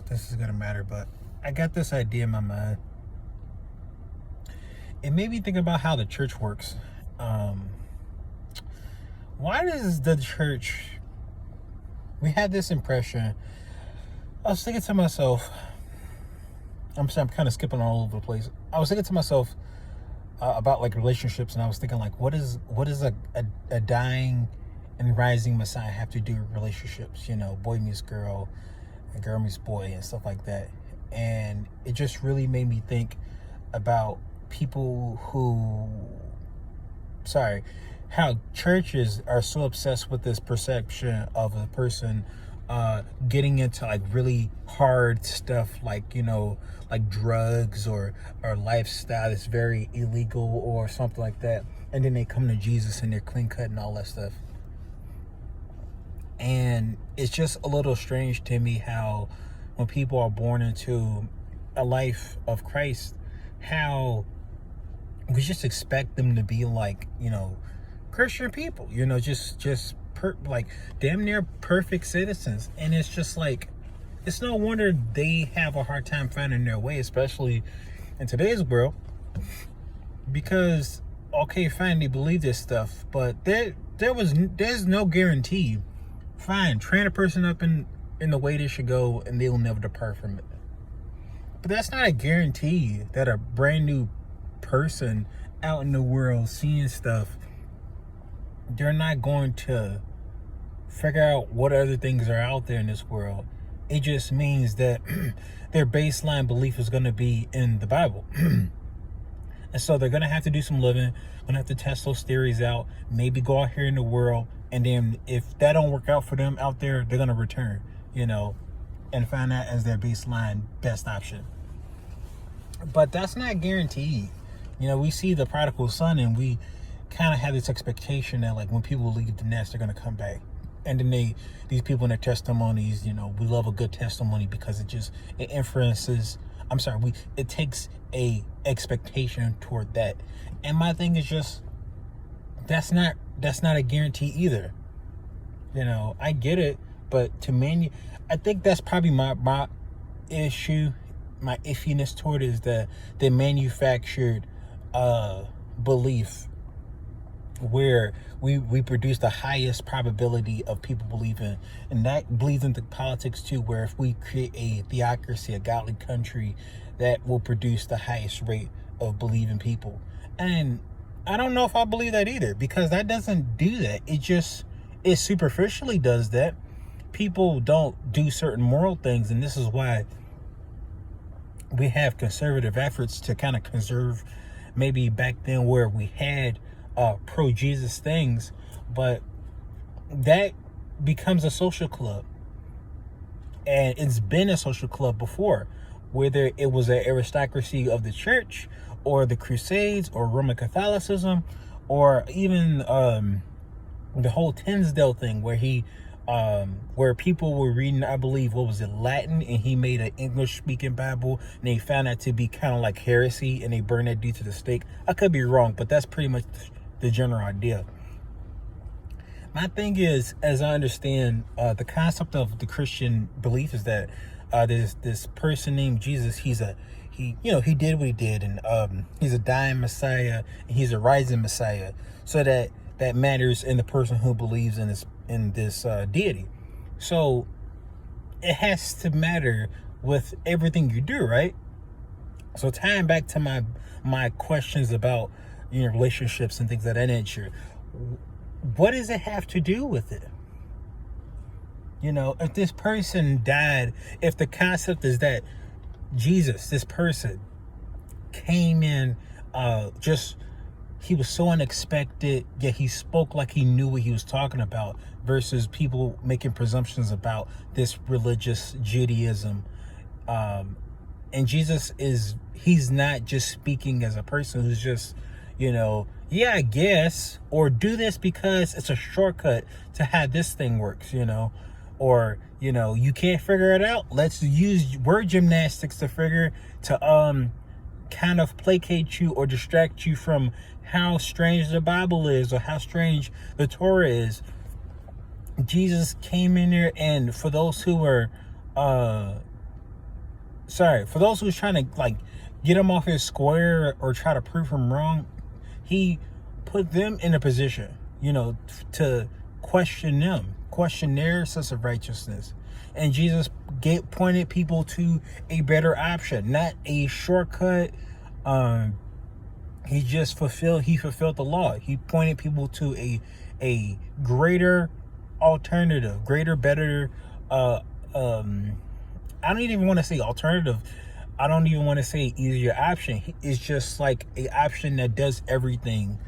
this is gonna matter, but I got this idea in my mind. It made me think about how the church works. Um, why does the church? We had this impression. I was thinking to myself. I'm sorry, I'm kind of skipping all over the place. I was thinking to myself about like relationships, and I was thinking like, what is a dying and rising Messiah have to do with relationships? You know, boy meets girl, and girl meets boy, and stuff like that. And it just really made me think about people who, sorry, how churches are so obsessed with this perception of a person getting into like really hard stuff, like, you know, like drugs or lifestyle that's very illegal or something like that, and then they come to Jesus and they're clean cut and all that stuff. And it's just a little strange to me how when people are born into a life of Christ, how we just expect them to be like, you know, Christian people, you know, like damn near perfect citizens. And it's just like, it's no wonder they have a hard time finding their way, especially in today's world, because okay, fine, they believe this stuff, but there's no guarantee. Fine, train a person up in the way they should go and they'll never depart from it. But that's not a guarantee that a brand new person out in the world seeing stuff, they're not going to figure out what other things are out there in this world. It just means that their baseline belief is going to be in the Bible. And so they're going to have to do some living, going to have to test those theories out, maybe go out here in the world, and then if that don't work out for them out there, they're going to return, you know, and find that as their baseline best option. But that's not guaranteed. You know, we see the prodigal son, and we kind of have this expectation that like when people leave the nest, they're going to come back. And then these people in their testimonies, you know, we love a good testimony because it influences, it takes a expectation toward that. And my thing is just, that's not a guarantee either. You know, I get it, but I think that's probably my issue, my iffiness toward it, is that they manufactured belief where we produce the highest probability of people believing, and that bleeds into politics too, where if we create a theocracy, a godly country, that will produce the highest rate of believing people. And I don't know if I believe that either, because that doesn't do that. It superficially does that. People don't do certain moral things, and this is why we have conservative efforts to kind of conserve, maybe back then where we had pro-Jesus things, but that becomes a social club. And it's been a social club before, whether it was an aristocracy of the church or the Crusades or Roman Catholicism, or even the whole Tinsdale thing where people were reading, I believe, what was it, Latin, and he made an English-speaking Bible, and they found that to be kind of like heresy, and they burned that dude to the stake. I could be wrong, but that's pretty much the general idea. My thing is, as I understand, the concept of the Christian belief is that there's this person named Jesus. He did what he did, and he's a dying Messiah, and he's a rising Messiah. So that matters in the person who believes in this deity. So it has to matter with everything you do, right? So tying back to my questions about, you know, relationships and things of that nature, what does it have to do with it? You know, if this person died, if the concept is that Jesus, this person, came in, he was so unexpected, yet he spoke like he knew what he was talking about, versus people making presumptions about this religious Judaism. And Jesus he's not just speaking as a person who's just, you know, yeah, I guess, or do this because it's a shortcut to how this thing works, you know, or, you know, you can't figure it out, let's use word gymnastics to kind of placate you or distract you from how strange the Bible is or how strange the Torah is. Jesus came in there, and for those who were sorry, for those who's trying to like get him off his square or try to prove him wrong, he put them in a position, to question them, question their sense of righteousness. And Jesus pointed people to a better option, not a shortcut. He fulfilled the law. He pointed people to a greater alternative, greater, better. I don't even want to say alternative. I don't even want to say easier option. It's just like a option that does everything.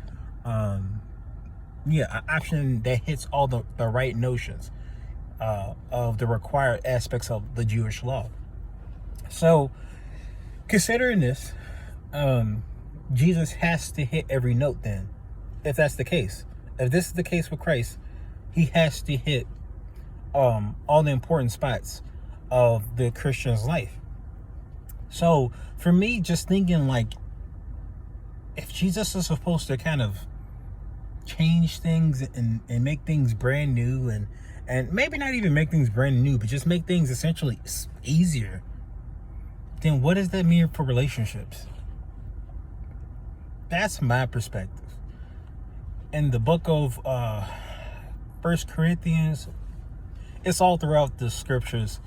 An option that hits all the right notions of the required aspects of the Jewish law. So, considering this, Jesus has to hit every note then, if that's the case. If this is the case with Christ, he has to hit all the important spots of the Christian's life. So for me, just thinking like, if Jesus is supposed to kind of change things and make things brand new, and maybe not even make things brand new, but just make things essentially easier, then what does that mean for relationships? That's my perspective. In the book of 1 Corinthians, it's all throughout the scriptures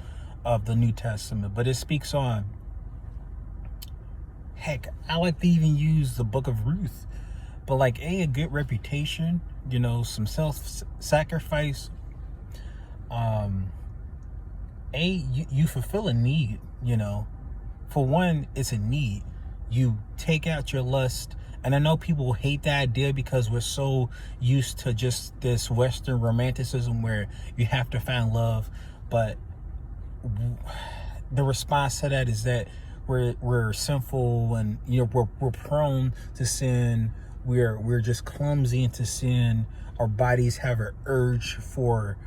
of the New Testament, but it speaks on, heck, I like to even use the book of Ruth, but like a good reputation, some self-sacrifice, you fulfill a need, for one, it's a need. You take out your lust. And I know people hate that idea because we're so used to just this Western romanticism where you have to find love. But the response to that is that we're sinful, and we're prone to sin. We're just clumsy into sin. Our bodies have an urge for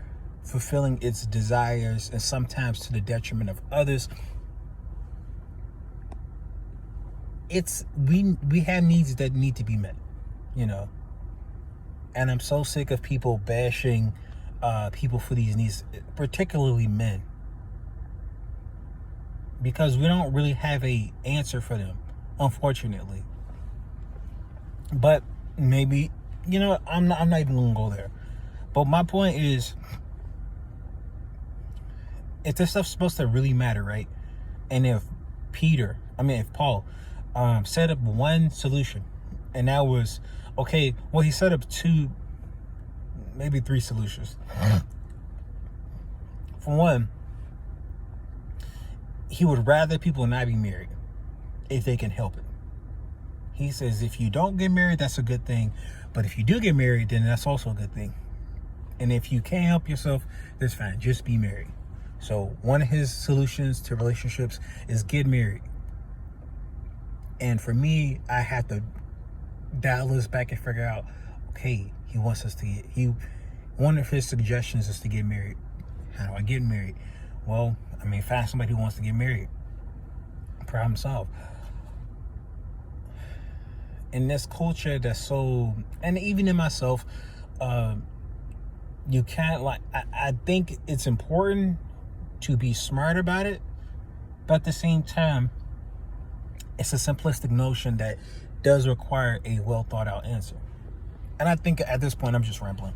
fulfilling its desires, and sometimes to the detriment of others. We have needs that need to be met, and I'm so sick of people bashing people for these needs, particularly men, because we don't really have a answer for them, unfortunately. But maybe, I'm not even gonna go there. But my point is, if this stuff's supposed to really matter, right? And if Paul set up one solution, and that was okay. Well, he set up 2, maybe 3 solutions. For one, he would rather people not be married if they can help it. He says if you don't get married, that's a good thing, but if you do get married, then that's also a good thing. And if you can't help yourself, that's fine. Just be married. So one of his solutions to relationships is get married. And for me, I have to dial this back and figure out, okay, one of his suggestions is to get married. How do I get married? Well, find somebody who wants to get married. Problem solved. In this culture that's so, and even in myself, you can't I think it's important to be smart about it, but at the same time, it's a simplistic notion that does require a well thought out answer. And I think at this point I'm just rambling.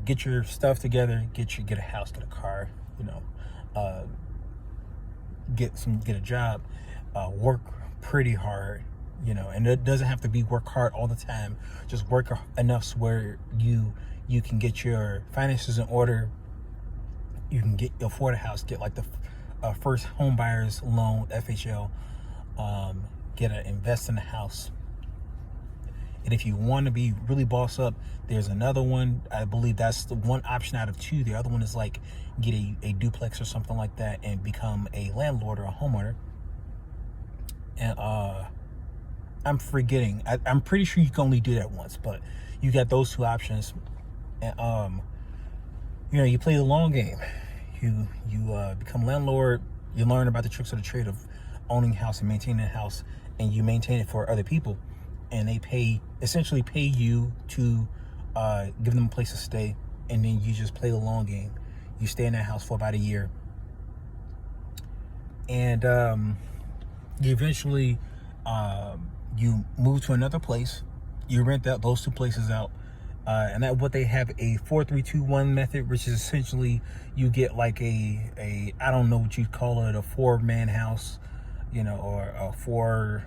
Get your stuff together, get a house, get a car, get a job, work pretty hard, and it doesn't have to be work hard all the time. Just work enough where you can get your finances in order. You can afford a house, get like the first home buyer's loan, FHL. Invest in a house. And if you want to be really boss up, there's another one. I believe that's the one option out of 2. The other one is like get a duplex or something like that and become a landlord or a homeowner. And I'm forgetting. I'm pretty sure you can only do that once, but you got those 2 options. And you play the long game. You become landlord. You learn about the tricks of the trade of owning a house and maintaining a house, and you maintain it for other people, and they essentially pay you to give them a place to stay, and then you just play the long game. You stay in that house for about a year, and you eventually you move to another place. You rent out those two places out, and that what they have a 4-3-2-1 method, which is essentially you get like a I don't know what you'd call it, a 4-man house, or a 4.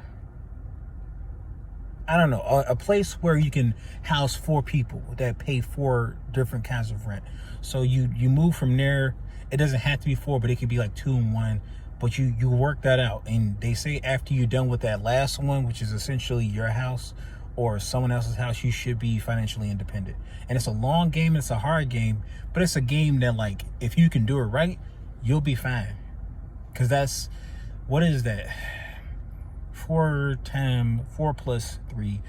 I don't know, a place where you can house 4 people that pay 4 different kinds of rent. So you move from there. It doesn't have to be 4, but it could be like 2 and 1. But you work that out, and they say after you're done with that last one, which is essentially your house or someone else's house, you should be financially independent. And it's a long game, it's a hard game, but it's a game that, like, if you can do it right, you'll be fine. Because that's, what is that? 4 plus 3,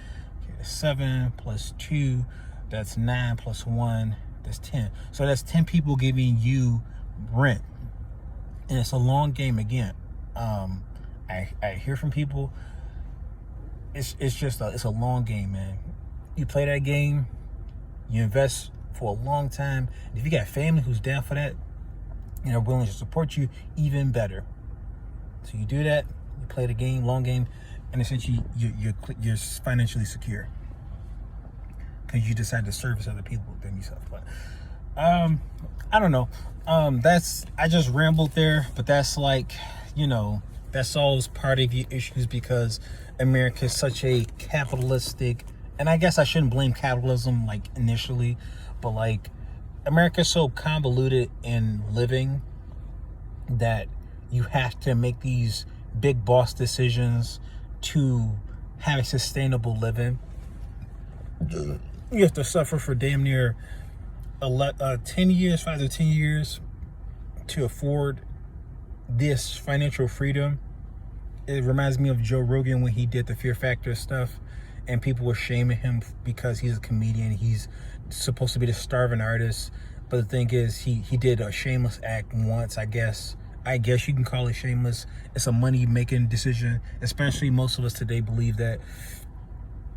7 plus 2, that's 9 plus 1, that's 10. So that's 10 people giving you rent. And it's a long game again. I hear from people, it's a long game, man. You play that game, you invest for a long time. If you got family who's down for that and are willing to support you, even better. So you do that. You play the game, long game, and essentially you're financially secure because you decide to service other people than yourself. But I don't know. I just rambled there, but that's like, that solves part of your issues because America is such a capitalistic, and I guess I shouldn't blame capitalism like initially, but like America is so convoluted in living that you have to make these big boss decisions to have a sustainable living. You have to suffer for damn near 10 years, 5 to 10 years to afford this financial freedom. It reminds me of Joe Rogan when he did the Fear Factor stuff, and people were shaming him because he's a comedian. He's supposed to be the starving artist, but the thing is, he did a shameless act once, I guess you can call it shameless. It's a money-making decision, especially most of us today believe that.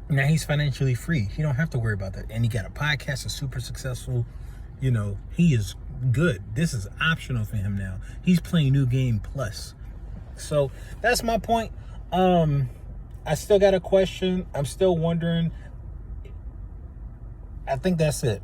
Now he's financially free. He don't have to worry about that. And he got a podcast that's super successful. He is good. This is optional for him now. He's playing New Game Plus. So that's my point. I still got a question. I'm still wondering. I think that's it.